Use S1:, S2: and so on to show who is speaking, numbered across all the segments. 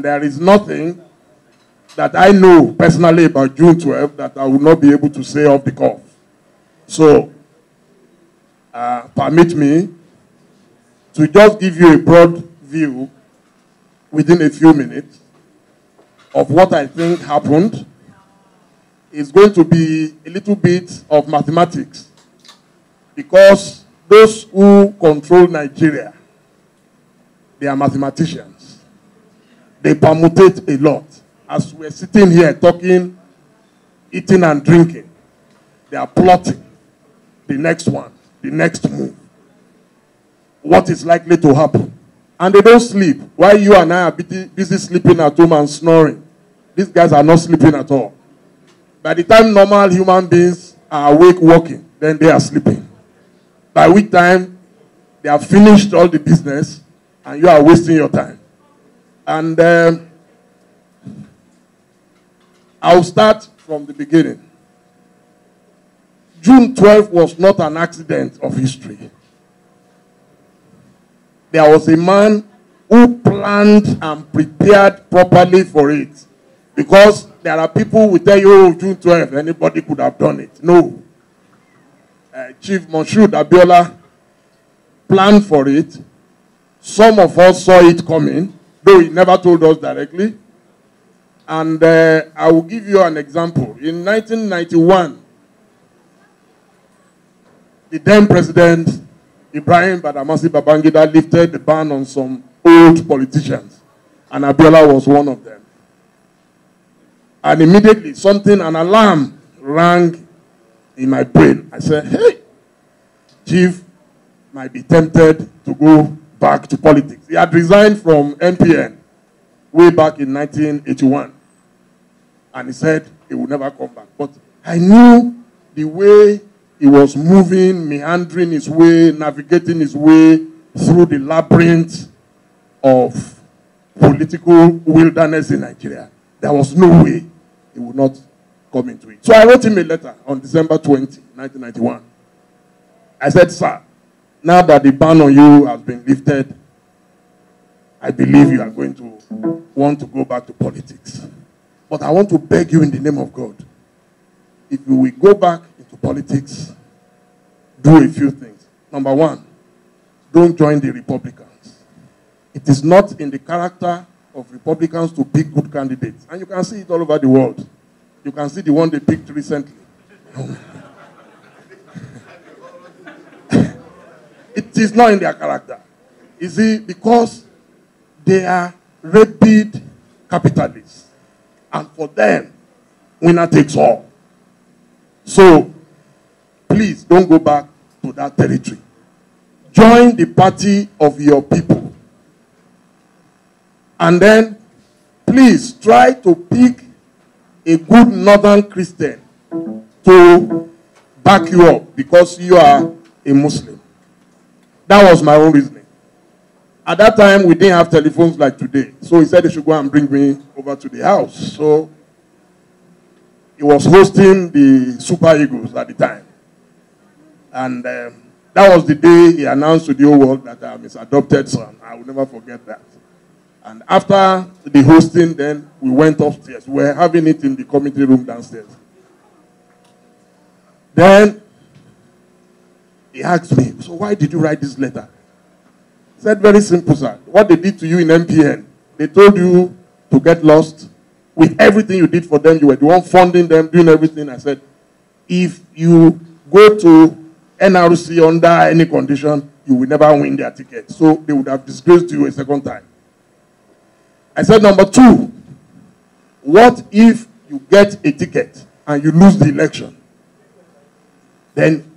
S1: And there is nothing that I know personally about June 12 that I will not be able to say off the cuff. So, permit me to just give you a broad view within a few minutes of what I think happened. It's going to be a little bit of mathematics, because those who control Nigeria, they are mathematicians. They permutate a lot. As we're sitting here talking, eating and drinking, they are plotting the next one, the next move, what is likely to happen. And they don't sleep. While you and I are busy sleeping at home and snoring, these guys are not sleeping at all. By the time normal human beings are awake walking, then they are sleeping. By which time they have finished all the business and you are wasting your time. And I'll start from the beginning. June 12 was not an accident of history. There was a man who planned and prepared properly for it. Because there are people who tell you, oh, June 12, anybody could have done it. No. Chief Momodu Abiola planned for it. Some of us saw it coming, though he never told us directly. And I will give you an example. In 1991, the then president, Ibrahim Badamasi Babangida, lifted the ban on some old politicians. And Abiola was one of them. And immediately, an alarm rang in my brain. I said, hey, Chief might be tempted to go back to politics. He had resigned from MPN way back in 1981. And he said he would never come back. But I knew the way he was moving, meandering his way, navigating his way through the labyrinth of political wilderness in Nigeria. There was no way he would not come into it. So I wrote him a letter on December 20, 1991. I said, sir, now that the ban on you has been lifted, I believe you are going to want to go back to politics. But I want to beg you in the name of God, if you will go back into politics, do a few things. Number one, don't join the Republicans. It is not in the character of Republicans to pick good candidates. And you can see it all over the world. You can see the one they picked recently. It is not in their character. You see, because they are rabid capitalists. And for them, winner takes all. So, please don't go back to that territory. Join the party of your people. And then, please try to pick a good northern Christian to back you up because you are a Muslim. That was my own reasoning. At that time, we didn't have telephones like today. So he said he should go and bring me over to the house. So he was hosting the Super Eagles at the time. And that was the day he announced to the whole world that I'm his adopted son. I will never forget that. And after the hosting, then we went upstairs. We were having it in the committee room downstairs. Then he asked me, so why did you write this letter? I said, very simple, sir. What they did to you in MPN, they told you to get lost. With everything you did for them, you were the one funding them, doing everything. I said, if you go to NRC under any condition, you will never win their ticket. So they would have disgraced you a second time. I said, number two, what if you get a ticket and you lose the election? Then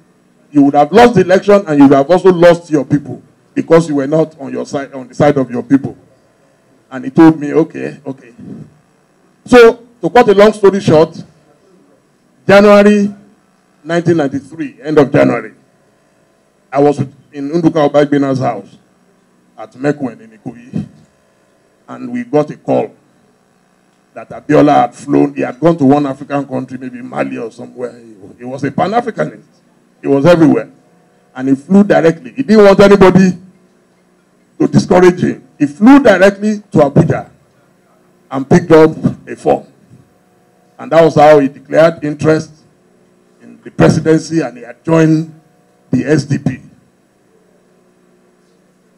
S1: you would have lost the election and you would have also lost your people because you were not on your side, on the side of your people. And he told me, okay. So, to cut a long story short, January 1993, end of January, I was in Nduka Obagbina's house at Mekwen in Ikoyi. And we got a call that Abiola had flown. He had gone to one African country, maybe Mali or somewhere. He was a Pan-Africanist. He was everywhere. And he flew directly. He didn't want anybody to discourage him. He flew directly to Abuja and picked up a form. And that was how he declared interest in the presidency, and he had joined the SDP.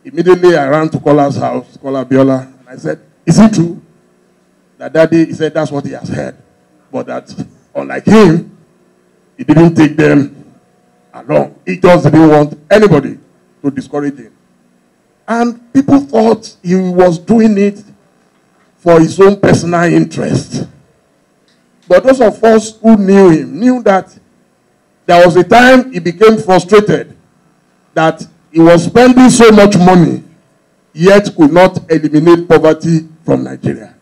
S1: Immediately, I ran to Kola's house, Kola Abiola, and I said, is it true that Daddy, he said that's what he has heard, but that unlike him, he didn't take them along. He just didn't want anybody to discourage him. And people thought he was doing it for his own personal interest. But those of us who knew him knew that there was a time he became frustrated that he was spending so much money, yet could not eliminate poverty from Nigeria.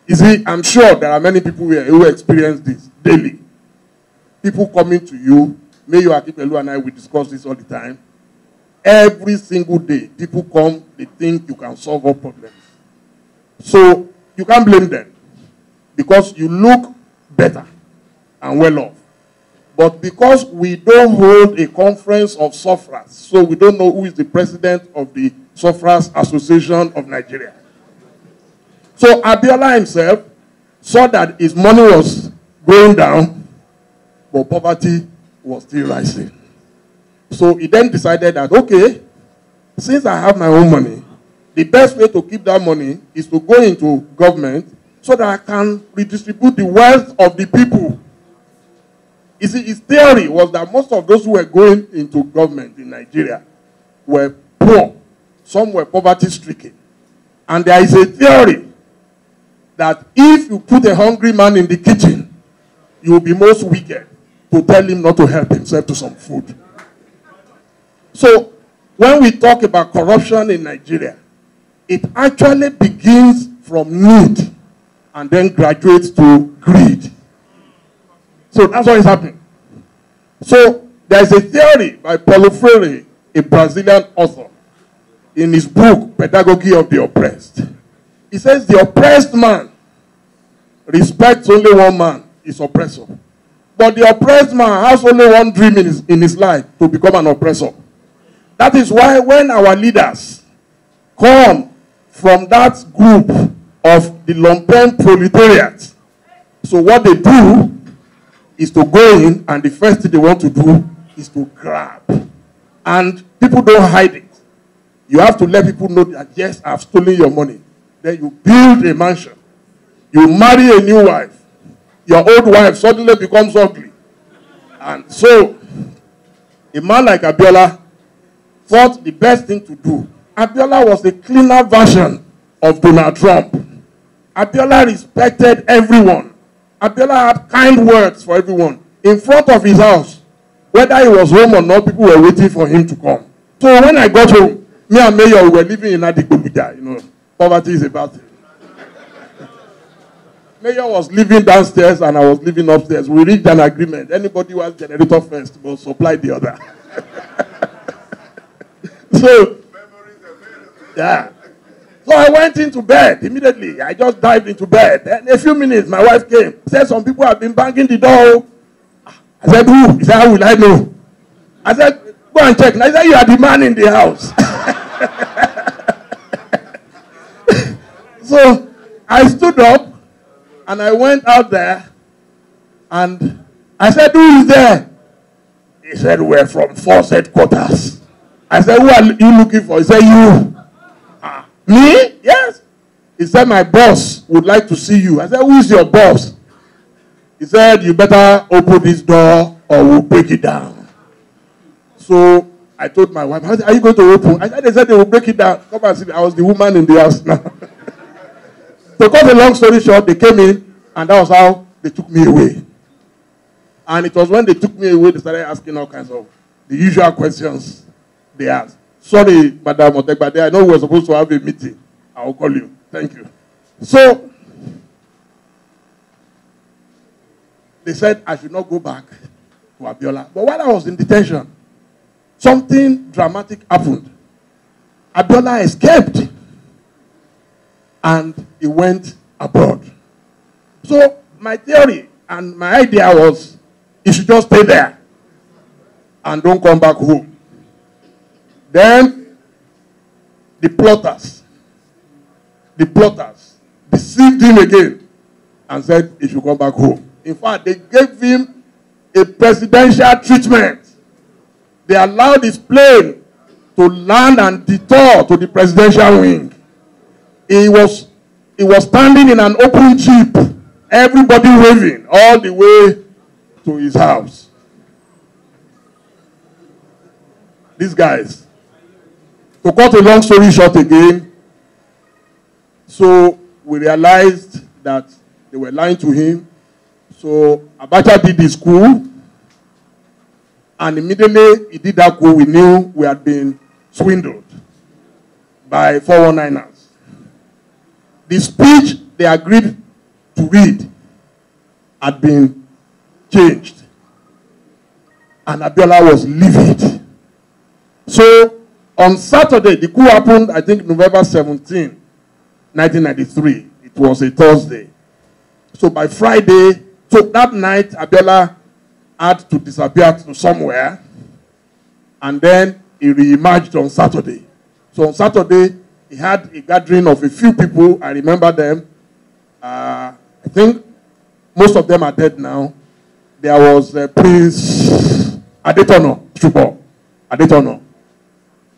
S1: You see, I'm sure there are many people here who experience this daily. People coming to you, Mayor Akipelu and I, we discuss this all the time. Every single day, people come, they think you can solve all problems. So you can't blame them because you look better and well off. But because we don't hold a conference of sufferers, so we don't know who is the president of the Sufferers Association of Nigeria. So Abiola himself saw that his money was going down, but poverty was still rising. So he then decided that, okay, since I have my own money, the best way to keep that money is to go into government so that I can redistribute the wealth of the people. You see, his theory was that most of those who were going into government in Nigeria were poor. Some were poverty-stricken. And there is a theory that if you put a hungry man in the kitchen, you will be most wicked to tell him not to help himself to some food. So, when we talk about corruption in Nigeria, it actually begins from need and then graduates to greed. So that's what is happening. So there's a theory by Paulo Freire, a Brazilian author, in his book, Pedagogy of the Oppressed. He says the oppressed man respects only one man, his oppressor. But the oppressed man has only one dream in his life, to become an oppressor. That is why when our leaders come from that group of the lumpen proletariat, so what they do is to go in, and the first thing they want to do is to grab. And people don't hide it. You have to let people know that, yes, I've stolen your money. Then you build a mansion. You marry a new wife. Your old wife suddenly becomes ugly. And so, a man like Abiola thought the best thing to do. Abiola was a cleaner version of Donald Trump. Abiola respected everyone. Abiola had kind words for everyone. In front of his house, whether he was home or not, people were waiting for him to come. So when I got home, me and Mayor were living in Adigbobuja. You know, poverty is a bad thing. Mayor was living downstairs and I was living upstairs. We reached an agreement. Anybody who has generator first will supply the other. So, yeah. So I went into bed immediately. I just dived into bed. And in a few minutes, my wife came. Said some people have been banging the door. I said, who? He said, how will I know? I said, go and check. And I said, you are the man in the house. So I stood up and I went out there and I said, who is there? He said, we're from Force Headquarters. I said, who are you looking for? He said, you. Me? Yes. He said, my boss would like to see you. I said, who is your boss? He said, you better open this door or we'll break it down. So I told my wife, are you going to open? I said, they said they will break it down. Come and see. I was the woman in the house now. To cut a long story short, they came in and that was how they took me away. And it was when they took me away, they started asking all kinds of the usual questions they asked. Sorry, Madam Otegbade, I know we're supposed to have a meeting. I will call you. Thank you. So, they said I should not go back to Abiola. But while I was in detention, something dramatic happened. Abiola escaped. And he went abroad. So, my theory and my idea was, he should just stay there. And don't come back home. Then, the plotters deceived him again and said he should come back home. In fact, they gave him a presidential treatment. They allowed his plane to land and detour to the presidential wing. He was standing in an open jeep, everybody waving all the way to his house. These guys. To cut a long story short again, so we realized that they were lying to him. So Abacha did his coup, and immediately he did that coup, we knew we had been swindled by 419ers. The speech they agreed to read had been changed, and Abiola was livid. So on Saturday, the coup happened, I think, November 17, 1993. It was a Thursday. So by Friday, so that night, Abiola had to disappear to somewhere, and then he re-emerged on Saturday. So on Saturday, he had a gathering of a few people. I remember them. I think most of them are dead now. There was Prince Adetono, Chupo, Adetono.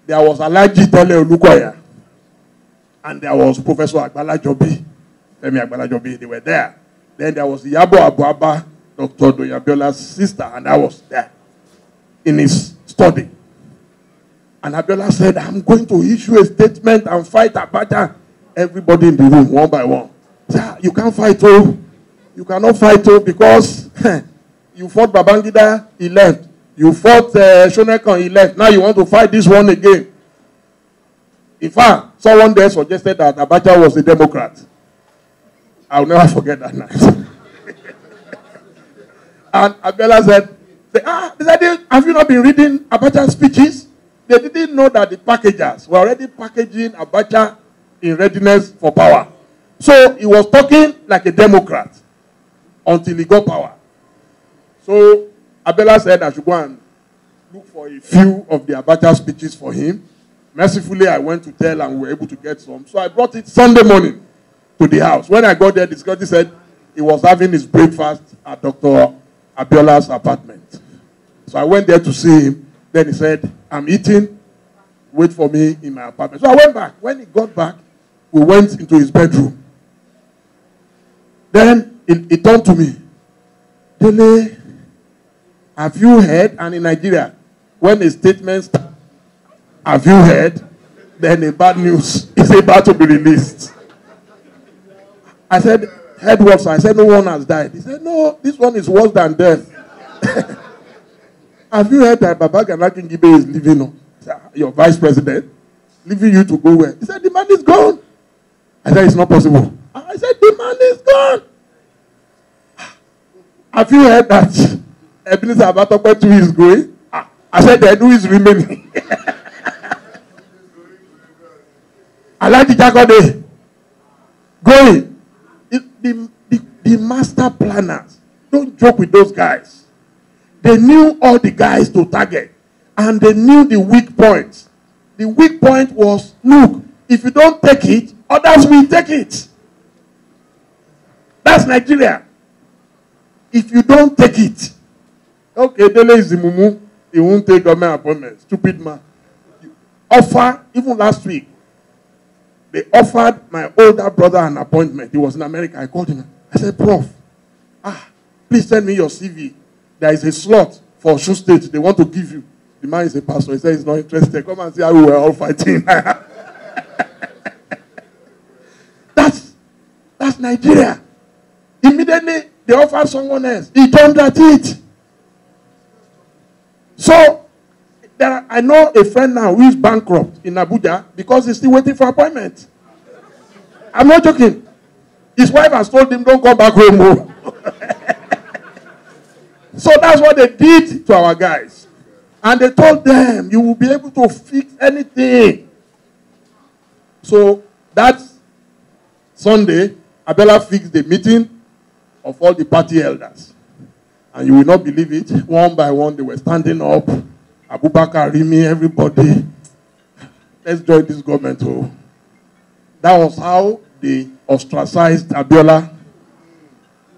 S1: There was Alaji Dele Olukoya, and there was Professor Agbala Jobi, Femi Agbala Jobi. They were there. Then there was Yabo Abuaba, Dr. Doyabiola's sister, and I was there in his study. And Abiola said, I'm going to issue a statement and fight Abacha. Everybody in the room, one by one. Sir, you can't fight, oh. You cannot fight, oh, because you fought Babangida, he left. You fought Shonekan, he left. Now you want to fight this one again. In fact, someone there suggested that Abacha was a Democrat. I'll never forget that night. And Abiola said, have you not been reading Abacha's speeches? They didn't know that the packagers were already packaging Abacha in readiness for power. So he was talking like a Democrat until he got power. So Abiola said I should go and look for a few of the Abacha speeches for him. Mercifully, I went to tell and we were able to get some. So I brought it Sunday morning to the house. When I got there, the security said he was having his breakfast at Dr. Abiola's apartment. So I went there to see him. Then he said, I'm eating. Wait for me in my apartment. So I went back. When he got back, we went into his bedroom. Then he turned to me. Dele, have you heard? And in Nigeria, when a statement starts, have you heard? Then the bad news is about to be released. I said, heard what? I said, no one has died. He said, no, this one is worse than death. Have you heard that Baba Gana Kingibe is leaving on? Your vice president, leaving you to go where? He said, the man is gone. I said, it's not possible. I said, the man is gone. Have you heard that Ebenezer Abatokwetu is going? I said, then who is remaining? Alaji Jakode going. The master planners, don't joke with those guys. They knew all the guys to target, and they knew the weak points. The weak point was, look, if you don't take it, others will take it. That's Nigeria. If you don't take it, okay, Dele is the mumu, he won't take government appointment. Stupid man. Offer, even last week, they offered my older brother an appointment. He was in America. I called him. I said, Prof, please send me your CV. There is a slot for Osun State. They want to give you. The man is a pastor. He said he's not interested. Come and see how we were all fighting. That's Nigeria. Immediately, they offered someone else. He jumped at it. So, I know a friend now who is bankrupt in Abuja because he's still waiting for appointment. I'm not joking. His wife has told him, don't come back home. So that's what they did to our guys. And they told them, you will be able to fix anything. So that Sunday, Abiola fixed the meeting of all the party elders. And you will not believe it. One by one, they were standing up. Abubakar, Rimi, everybody. Let's join this government. Oh. That was how they ostracized Abiola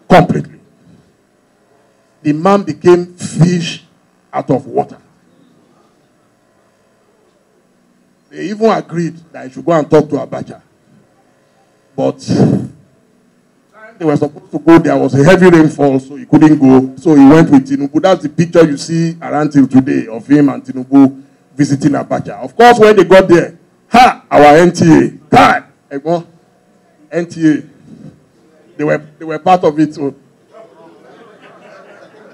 S1: completely. The man became fish out of water. They even agreed that he should go and talk to Abacha. But they were supposed to go, there was a heavy rainfall, so he couldn't go. So he went with Tinubu. That's the picture you see around till today of him and Tinubu visiting Abacha. Of course, when they got there, our NTA, God, NTA, they were part of it. So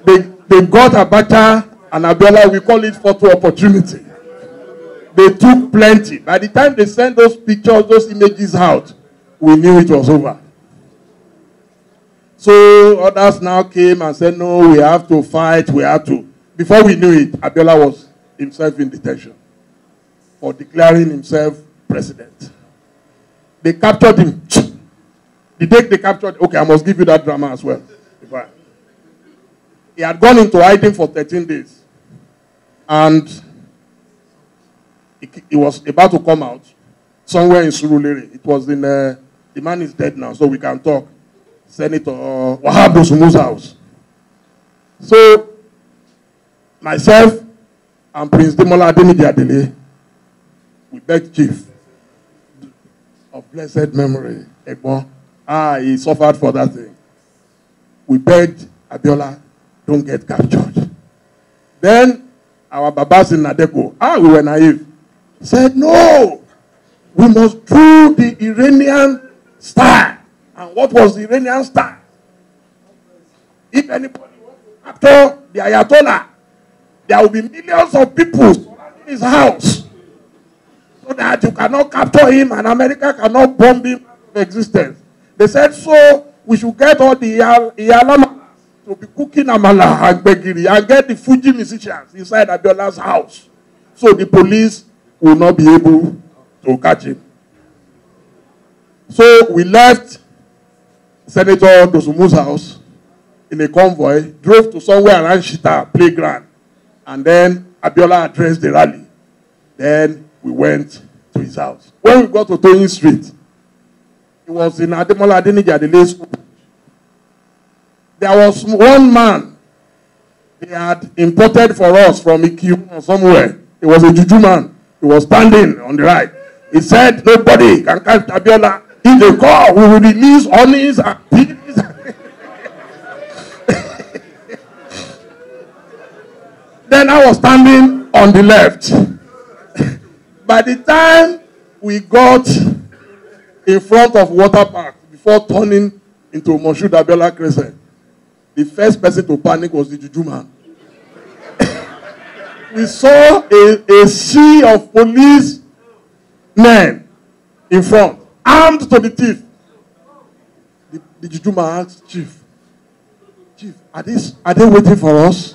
S1: they got Abacha and Abiola, we call it photo opportunity. They took plenty. By the time they sent those pictures, those images out, we knew it was over. So others now came and said, no, we have to fight, we have to. Before we knew it, Abiola was himself in detention for declaring himself president. They captured him. The day they captured, okay, I must give you that drama as well. He had gone into hiding for 13 days. And he was about to come out somewhere in Surulere. It was in, the man is dead now, so we can talk. Senator Wahab Dosumu's house. So, myself and Prince Demola Dele, we begged Chief of blessed memory, Egbon. He suffered for that thing. We begged Abiola, don't get captured. Then, our Babas in Nadeko, we were naive, said, no, we must do the Iranian style. And what was the Iranian style? If anybody wants to capture the Ayatollah, there will be millions of people surrounding his house so that you cannot capture him and America cannot bomb him out of existence. They said, so we should get all the Iyalama to be cooking amala and begiri and get the Fuji musicians inside Abiola's house so the police will not be able to catch him. So we left Senator Dosumu's house in a convoy, drove to somewhere around Shita playground, and then Abiola addressed the rally. Then we went to his house. When we got to Toyin Street, it was in Ademola Adeniji Dele school. There was one man they had imported for us from Ikiu or somewhere. It was a juju man. He was standing on the right. He said, nobody can catch Abiola. If they call, we will release honeys and peas. Then I was standing on the left. By the time we got in front of Water Park, before turning into Moshood Abiola Crescent, the first person to panic was the juju man. We saw a sea of police men in front, armed to the teeth. The juju man asked Chief, are they waiting for us?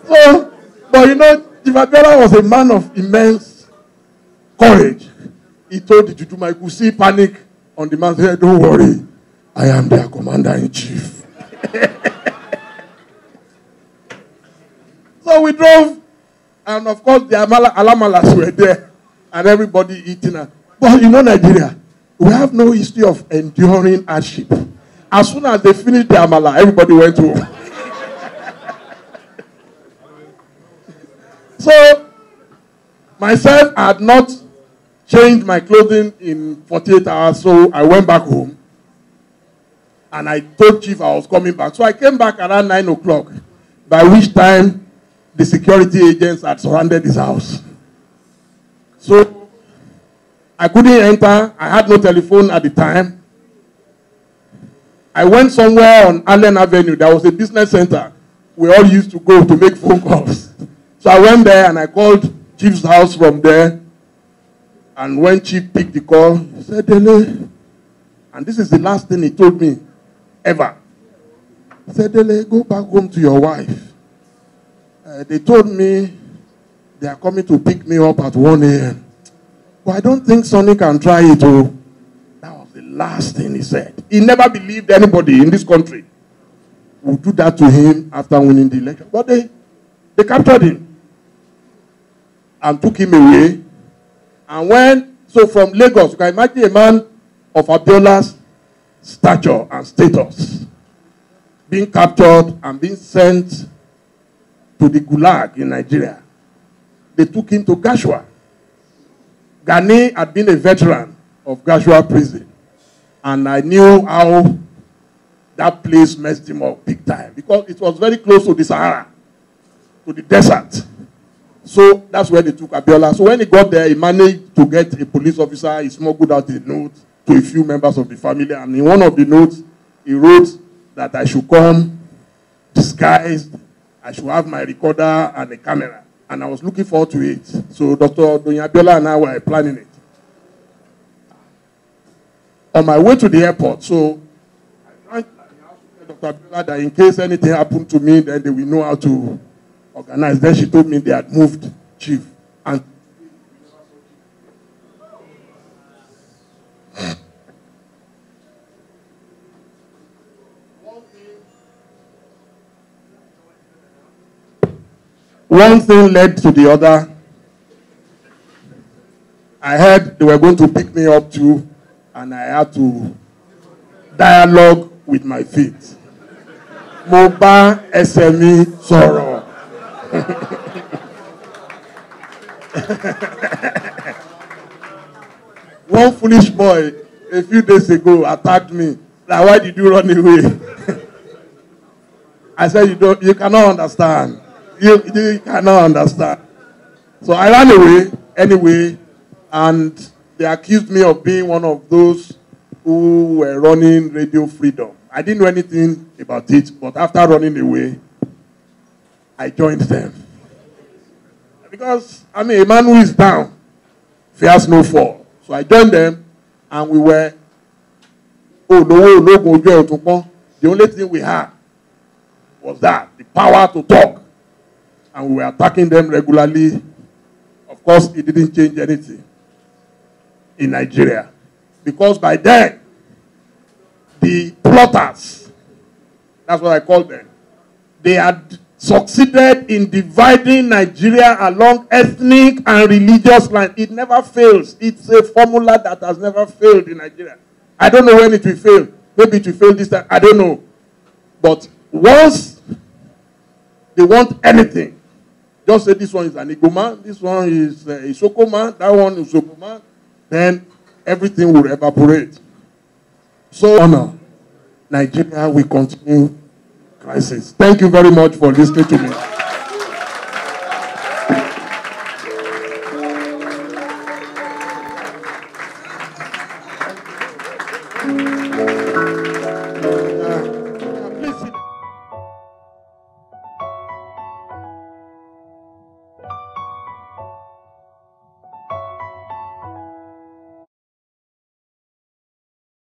S1: So, but you know, Chief Abiola was a man of immense courage. He told the juju man, you could see panic on the man's head, don't worry, I am their commander-in-chief. So we drove, and of course the alamalas were there, and everybody eating. But you know Nigeria, we have no history of enduring hardship. As soon as they finished the amala, everybody went home. So, myself, I had not changed my clothing in 48 hours, so I went back home. And I told Chief I was coming back. So I came back around 9 o'clock, by which time the security agents had surrounded his house. So I couldn't enter. I had no telephone at the time. I went somewhere on Allen Avenue. There was a business center. We all used to go to make phone calls. So I went there and I called Chief's house from there. And when Chief picked the call, he said, Dele, and this is the last thing he told me ever. He said, Dele, go back home to your wife. They told me they are coming to pick me up at 1 a.m. But I don't think Sonny can try it. Oh. That was the last thing he said. He never believed anybody in this country would do that to him after winning the election. But they captured him. and took him away. And so from Lagos, you can imagine a man of Abiola's stature and status being captured and being sent to the Gulag in Nigeria. They took him to Gashua. Gani had been a veteran of Gashua prison, and I knew how that place messed him up big time because it was very close to the Sahara, to the desert. So that's where they took Abiola. So when he got there, he managed to get a police officer. He smuggled out a note to a few members of the family, and in one of the notes, he wrote that I should come disguised, I should have my recorder and a camera. And I was looking forward to it. So Dr. Doyin Abiola and I were planning it. On my way to the airport, so I joined Dr. Abiola that in case anything happened to me, then they will know how to organize. Then she told me they had moved chief. And one thing led to the other. I heard they were going to pick me up too, and I had to dialogue with my feet. Mo bá ẹsẹ̀ mi sọ̀rọ̀. One foolish boy a few days ago attacked me. Like, why did you run away? I said, you cannot understand. You cannot understand. So I ran away anyway, and they accused me of being one of those who were running Radio Freedom. I didn't know anything about it, but after running away, I joined them. Because, I mean, a man who is down fears no fall. So I joined them, and we were, the only thing we had was that, the power to talk. And we were attacking them regularly. Of course, it didn't change anything in Nigeria. Because by then, the plotters, that's what I call them, they had succeeded in dividing Nigeria along ethnic and religious lines. It never fails. It's a formula that has never failed in Nigeria. I don't know when it will fail. Maybe it will fail this time. I don't know. But once they want anything, just say this one is an Igbo man, this one is a Isoko man, that one is Isoko man, then everything will evaporate. So, honor, Nigeria will continue crisis. Thank you very much for listening to me.